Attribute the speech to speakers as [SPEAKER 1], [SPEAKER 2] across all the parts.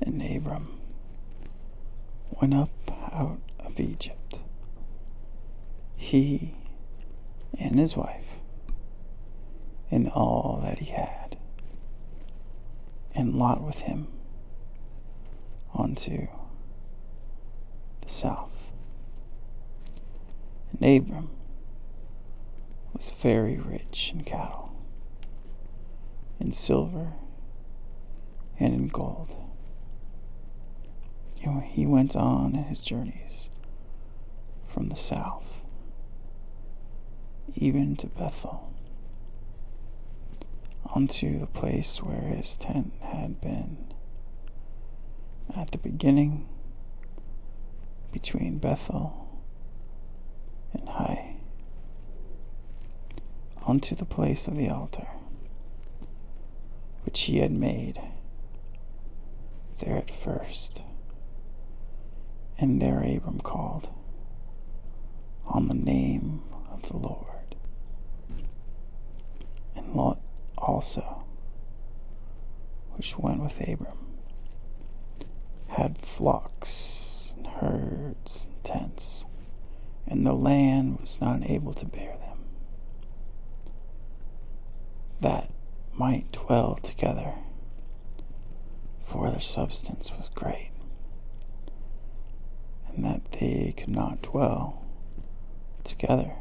[SPEAKER 1] And Abram went up out of Egypt, he and his wife, and all that he had, and Lot with him, unto the south. And Abram was very rich in cattle, in silver, and in gold. And he went on in his journeys from the south, even to Bethel, unto the place where his tent had been at the beginning, between Bethel and Hai, unto the place of the altar, which he had made there at first. And there Abram called on the name of the Lord. And Lot also, which went with Abram, had flocks and herds and tents, and the land was not able to bear them, that might dwell together, for their substance was great, and that they could not dwell together.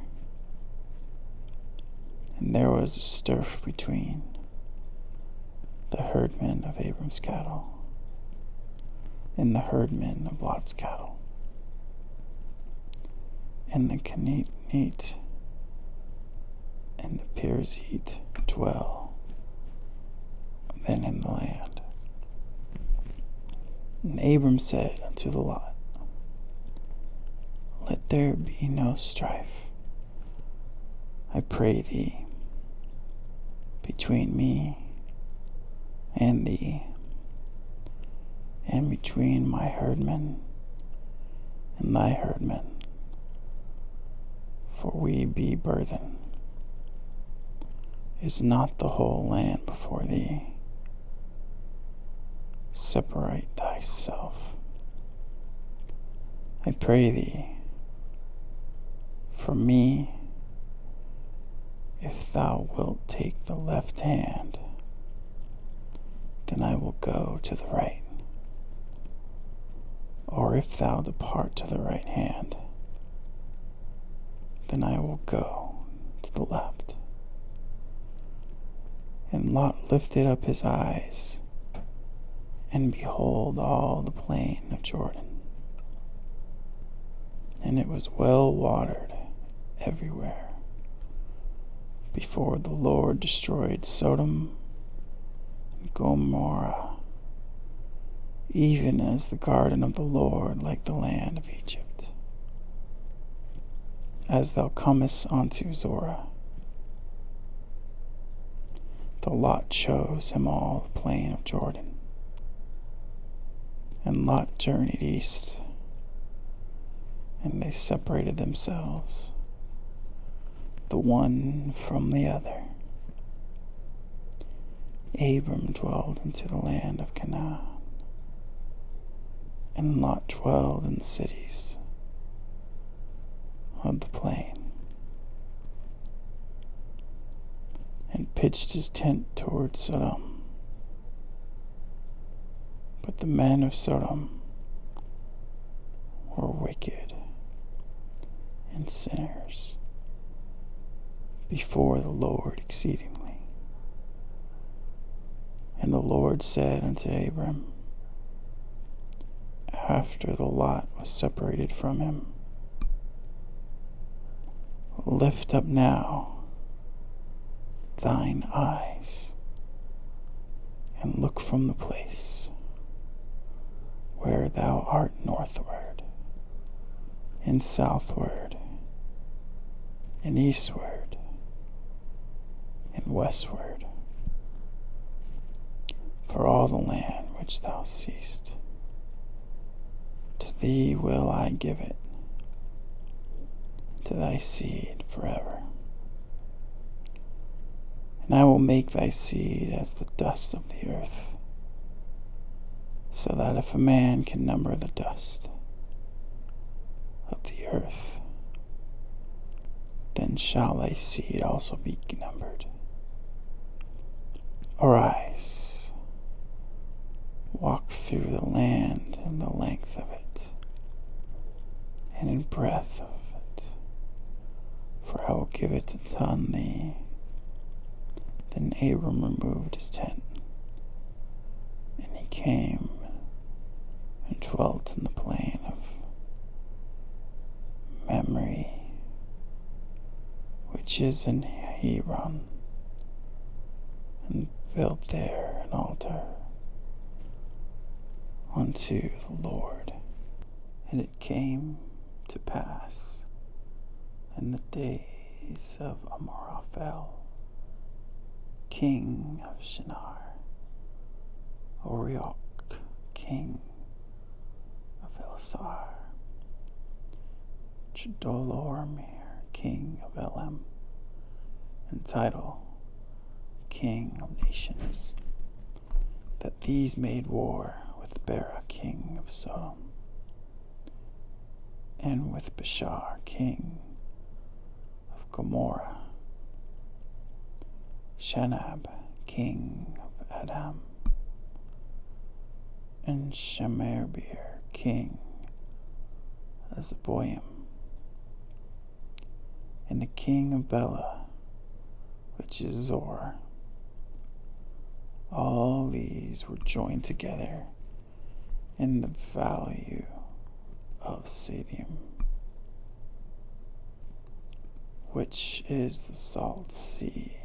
[SPEAKER 1] And there was a strife between the herdmen of Abram's cattle and the herdmen of Lot's cattle. And the Canaanite and the Perizzite dwell then in the land. And Abram said unto the Lot, Let there be no strife, I pray thee, between me and thee, and between my herdmen and thy herdmen, for we be burthen. Is not the whole land before thee? Separate thyself, I pray thee, from me. If thou wilt take the left hand, then I will go to the right. Or if thou depart to the right hand, then I will go to the left. And Lot lifted up his eyes, and behold all the plain of Jordan, and it was well watered everywhere, before the Lord destroyed Sodom and Gomorrah, even as the garden of the Lord, like the land of Egypt. As thou comest unto Zorah, the Lot chose him all the plain of Jordan. And Lot journeyed east, and they separated themselves, the one from the other. Abram dwelled into the land of Canaan, and Lot dwelled in the cities of the plain, and pitched his tent toward Sodom. But the men of Sodom were wicked and sinners before the Lord exceedingly. And the Lord said unto Abram, after the Lot was separated from him, Lift up now thine eyes, and look from the place where thou art northward, and southward, and eastward, and westward, for all the land which thou seest, to thee will I give it, to thy seed forever. And I will make thy seed as the dust of the earth, so that if a man can number the dust of the earth, then shall thy seed also be numbered. Arise, walk through the land in the length of it, and in breadth of it, for I will give it unto thee. Then Abram removed his tent, and he came and dwelt in the plain of Mamre, which is in Hebron, and built there an altar unto the Lord. And it came to pass in the days of Amraphel, king of Shinar, Arioch, king of Elasar, Chedorlaomer, king of Elam, and Tidal, king of nations, that these made war with Bera, king of Sodom, and with Bashar, king of Gomorrah, Shanab, king of Adam, and Shemerbir, king of Zeboim, and the king of Bela, which is Zor. All these were joined together in the valley of Sidim, which is the salt sea.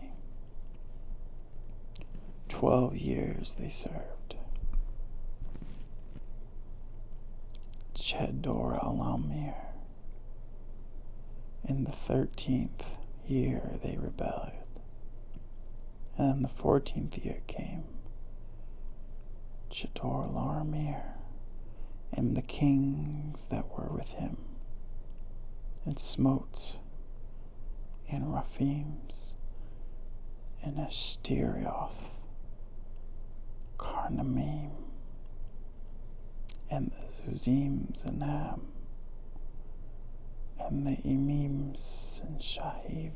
[SPEAKER 1] 12 years they served Chedorlaomer. In the 13th year they rebelled, and the 14th year came Chedorlaomer and the kings that were with him, and smote in Raphaims and Ashtarioth, Karnaim, and the Zuzims and Ham, and the Emims and Shahivi,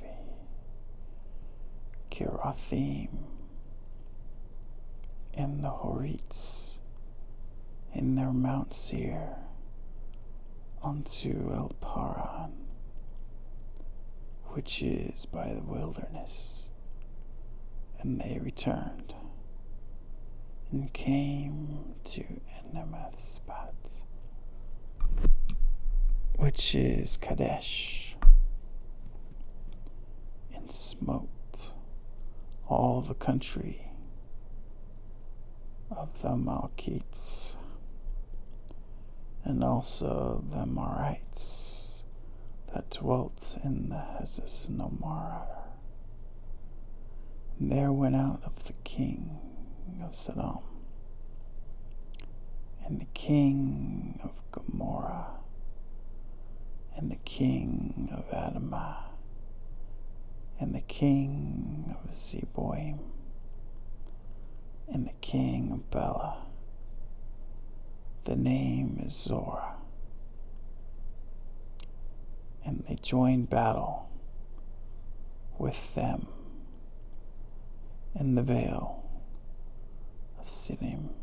[SPEAKER 1] Kirathim, and the Horites in their Mount Seir unto El Paran, which is by the wilderness. And they returned and came to Enemethspat, which is Kadesh, and smote all the country of the Malkites, and also the Amorites that dwelt in the Hezesnomar. And there went out of the king of Sodom, and the king of Gomorrah, and the king of Admah, and the king of Zeboim, and the king of Bela. The name is Zorah. And they joined battle with them in the vale of Sidim,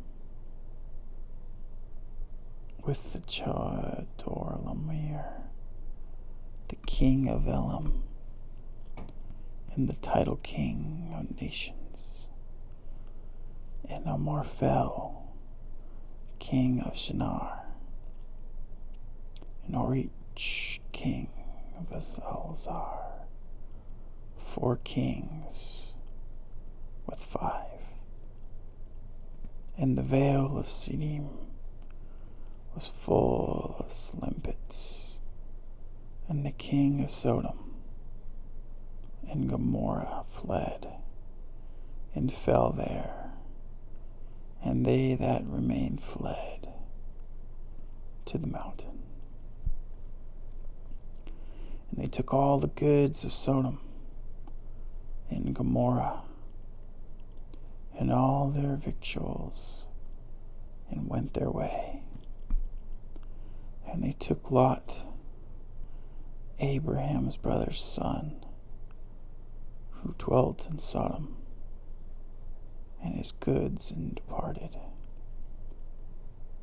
[SPEAKER 1] with the Chedorlaomer, the king of Elam, and the title king of nations, and Amraphel, king of Shinar, and Orich, king of Elzar, 4 kings with 5. And the vale of Sidim was full of slimpets, and the king of Sodom and Gomorrah fled and fell there, and they that remained fled to the mountain. And they took all the goods of Sodom and Gomorrah, and all their victuals, and went their way. And they took Lot, Abraham's brother's son, who dwelt in Sodom, and his goods, and departed.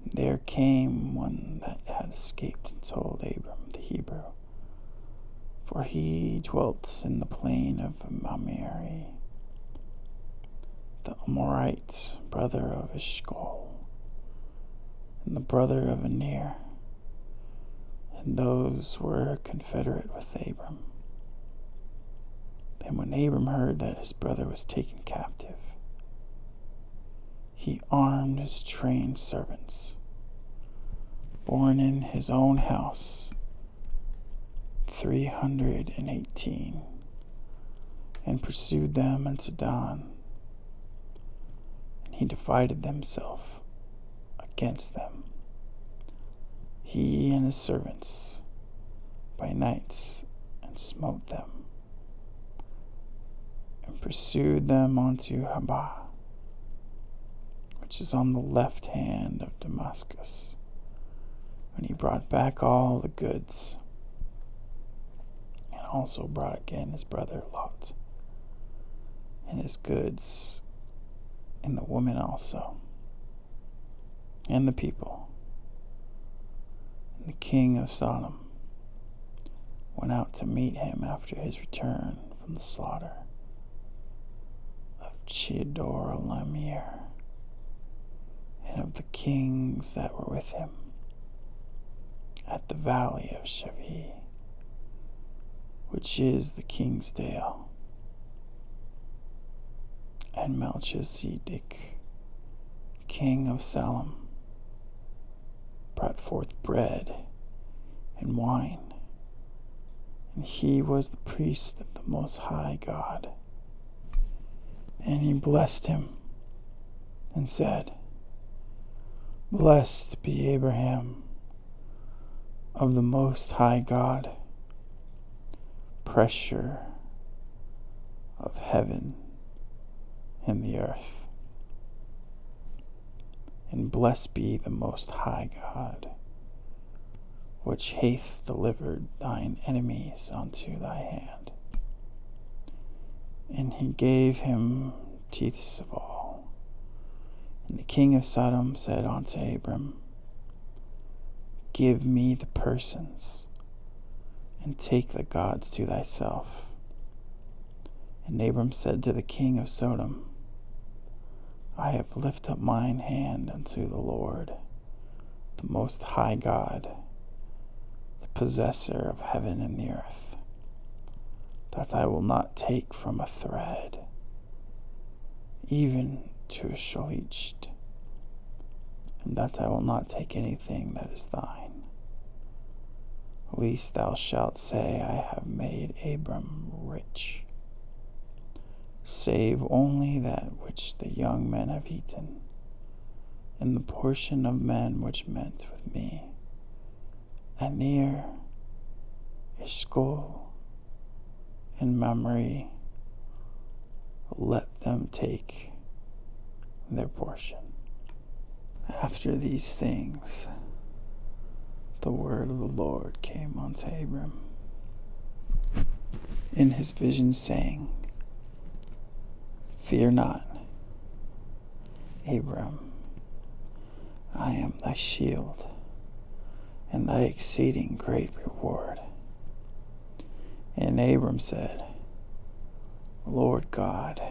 [SPEAKER 1] There came one that had escaped and told Abram the Hebrew, for he dwelt in the plain of Mamre, the Amorite, brother of Eshcol, and the brother of Aner, and those were confederate with Abram. And when Abram heard that his brother was taken captive, he armed his trained servants, born in his own house, 318, and pursued them unto Dan. And he divided himself against them, he and his servants, by nights, and smote them, and pursued them unto Habah, which is on the left hand of Damascus. And he brought back all the goods, and also brought again his brother Lot, and his goods, and the women also, and the people. And the king of Sodom went out to meet him after his return from the slaughter of Chedorlaomer, and of the kings that were with him, at the valley of Shaveh, which is the king's dale. And Melchizedek, king of Salem, brought forth bread and wine, and he was the priest of the Most High God. And he blessed him and said, Blessed be Abraham of the Most High God, pressure of heaven and the earth. And blessed be the Most High God, which hath delivered thine enemies unto thy hand. And he gave him teeths of all. And the king of Sodom said unto Abram, Give me the persons, and take the gods to thyself. And Abram said to the king of Sodom, I have lifted up mine hand unto the Lord, the Most High God, the possessor of heaven and the earth, that I will not take from a thread, even to a shalitched, and that I will not take anything that is thine, lest thou shalt say, I have made Abram rich, save only that which the young men have eaten, and the portion of men which met with me, Aner, Eshcol, and Mamre, let them take their portion. After these things, the word of the Lord came unto Abram in his vision, saying, Fear not, Abram, I am thy shield, and thy exceeding great reward. And Abram said, Lord God,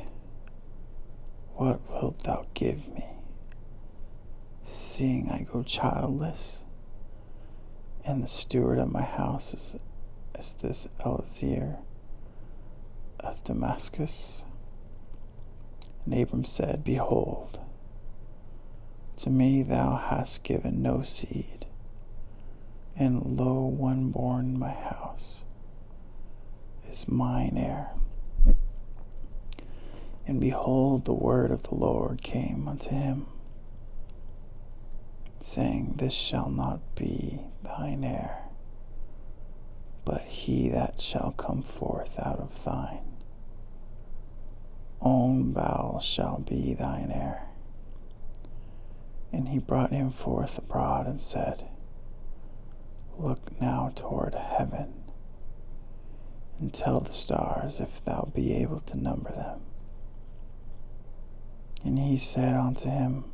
[SPEAKER 1] what wilt thou give me, seeing I go childless, and the steward of my house is this Eliezer of Damascus? And Abram said, Behold, to me thou hast given no seed, and lo, one born in my house is mine heir. And behold, the word of the Lord came unto him, saying, This shall not be thine heir, but he that shall come forth out of thine own bowels shall be thine heir. And he brought him forth abroad and said, Look now toward heaven, and tell the stars if thou be able to number them. And he said unto him,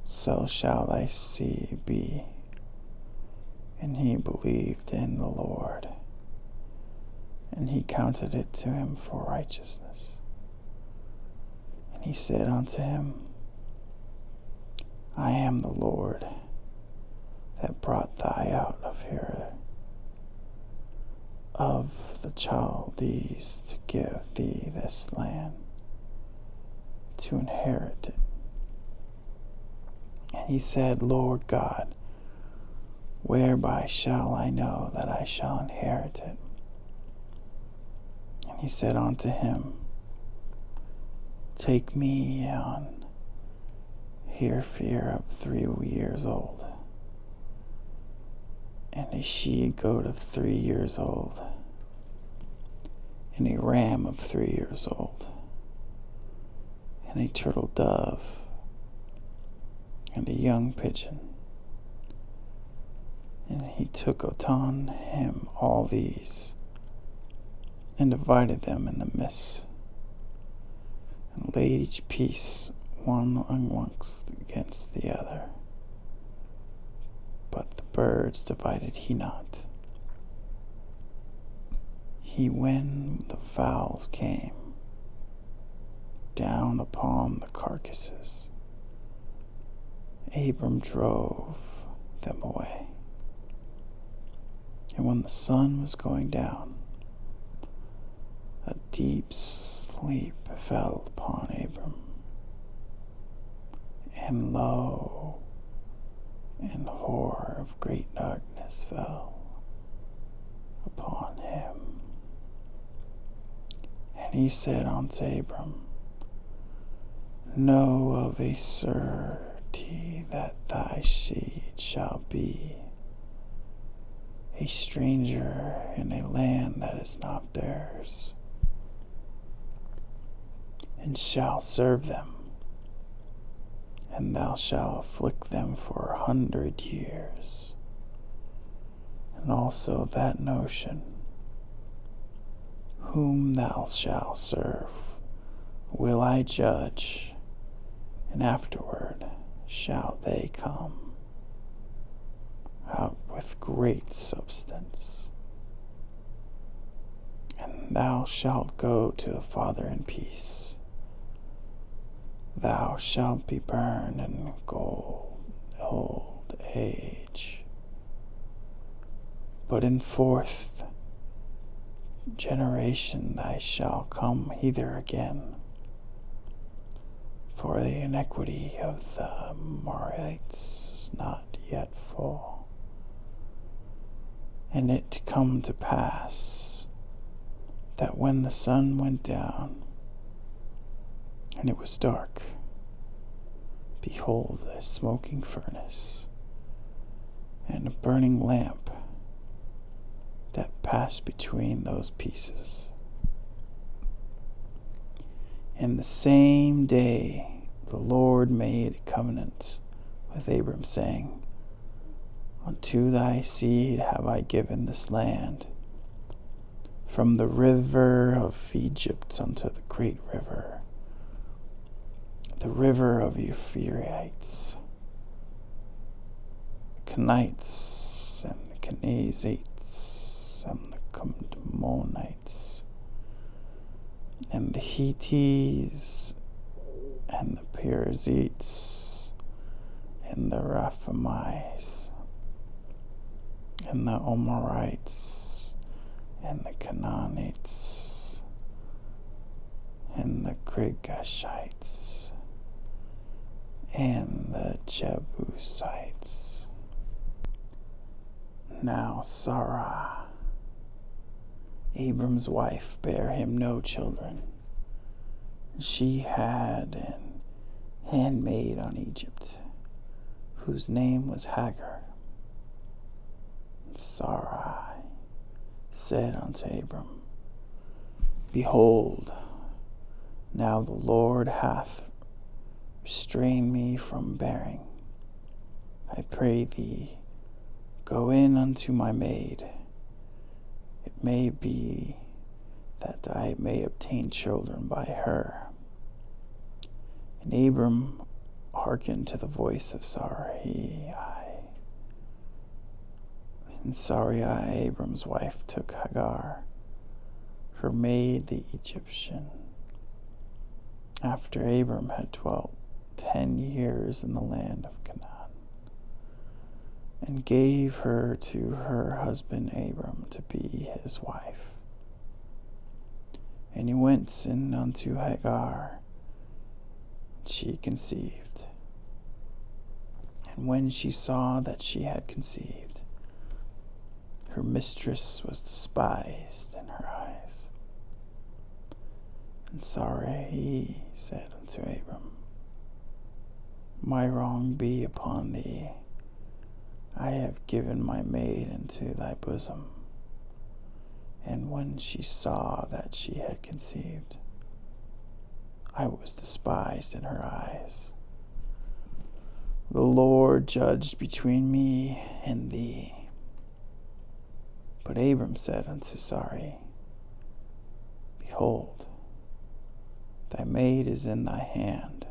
[SPEAKER 1] So shall thy seed be. And he believed in the Lord, and he counted it to him for righteousness. And he said unto him, I am the Lord that brought thee out of here of the Chaldees to give thee this land to inherit it. And he said, Lord God, whereby shall I know that I shall inherit it? And he said unto him, Take me on heifer of 3 years old, and a she goat of 3 years old, and a ram of 3 years old, and a turtle dove, and a young pigeon. And he took upon him all these, and divided them in the midst, and laid each piece one amongst against the other. But the birds divided he not. When the fowls came down upon the carcasses, Abram drove them away. And when the sun was going down, a deep sleep fell upon Abram. And lo, and horror of great darkness fell upon him. And he said unto Abram, Know of a certainty that thy seed shall be a stranger in a land that is not theirs, and shall serve them, and thou shalt afflict them for 100 years. And also that notion, whom thou shalt serve, will I judge, and afterward shall they come out with great substance. And thou shalt go to the Father in peace. Thou shalt be burned in old age. But in 4th generation thy shall come hither again. For the iniquity of the Amorites is not yet full. And it come to pass that when the sun went down, and it was dark, behold, a smoking furnace, and a burning lamp that passed between those pieces. In the same day the Lord made a covenant with Abram, saying, Unto thy seed have I given this land, from the river of Egypt unto the great river, the river of Euphrates, the Kenites, and the Kenizzites, and the Cadmonites, and the Hittites, and the Perizzites, and the Rephaites, and the Amorites, and the Canaanites, and the Girgashites, and the Jebusites. Now Sarah, Abram's wife, bare him no children. She had an handmaid on Egypt, whose name was Hagar. And Sarai said unto Abram, Behold, now the Lord hath restrain me from bearing. I pray thee, go in unto my maid. It may be that I may obtain children by her. And Abram hearkened to the voice of Sarai. And Sarai, Abram's wife, took Hagar, her maid, the Egyptian, after Abram had dwelt 10 years in the land of Canaan, and gave her to her husband Abram to be his wife. And he went in unto Hagar, and she conceived. And when she saw that she had conceived, her mistress was despised in her eyes. And Sarai said unto Abram, My wrong be upon thee. I have given my maid into thy bosom. And when she saw that she had conceived, I was despised in her eyes. The Lord judged between me and thee. But Abram said unto Sarai, Behold, thy maid is in thy hand.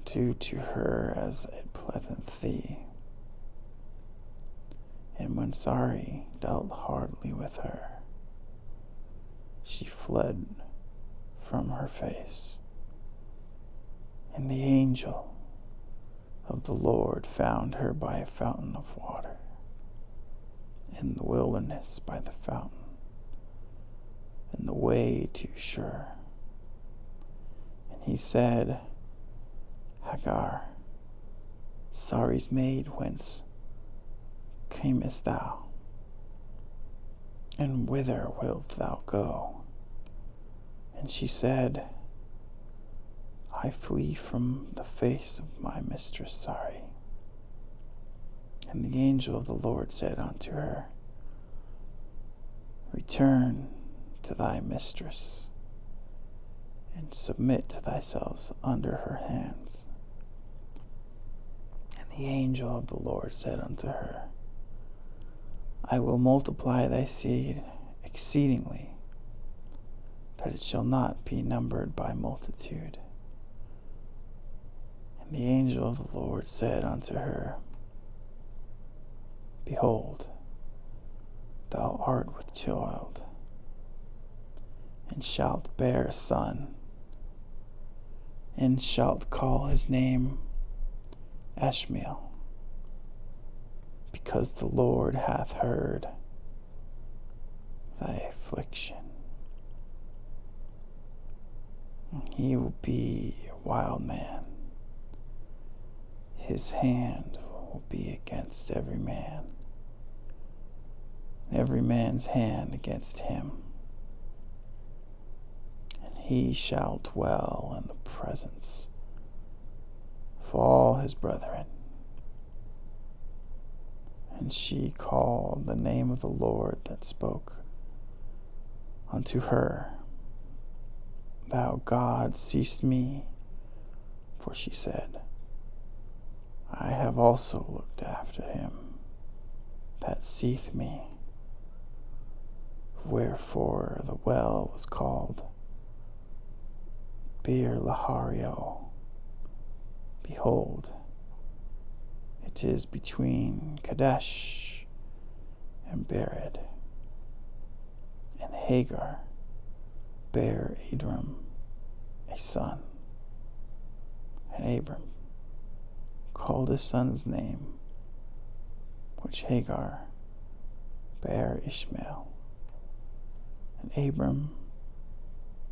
[SPEAKER 1] Do to her as it pleaseth thee. And when Sarai dealt hardly with her, she fled from her face. And the angel of the Lord found her by a fountain of water, in the wilderness by the fountain, in the way to Shur. And he said, Hagar, Sarai's maid, whence camest thou? And whither wilt thou go? And she said, I flee from the face of my mistress Sarai. And the angel of the Lord said unto her, Return to thy mistress, and submit thyself under her hands. And the angel of the Lord said unto her, I will multiply thy seed exceedingly, that it shall not be numbered by multitude. And the angel of the Lord said unto her, Behold, thou art with child, and shalt bear a son, and shalt call his name Ishmael, because the Lord hath heard thy affliction. He will be a wild man. His hand will be against every man, and every man's hand against him. And he shall dwell in the presence of all his brethren. And she called the name of the Lord that spoke unto her, Thou God seest me, for she said, I have also looked after him that seeth me. Wherefore the well was called Beer Lahario. Behold, it is between Kadesh and Bered. And Hagar bare Abram a son. And Abram called his son's name, which Hagar bare Ishmael. And Abram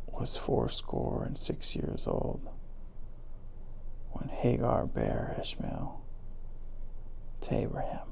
[SPEAKER 1] was 86 years old when Hagar bare Ishmael to Abraham.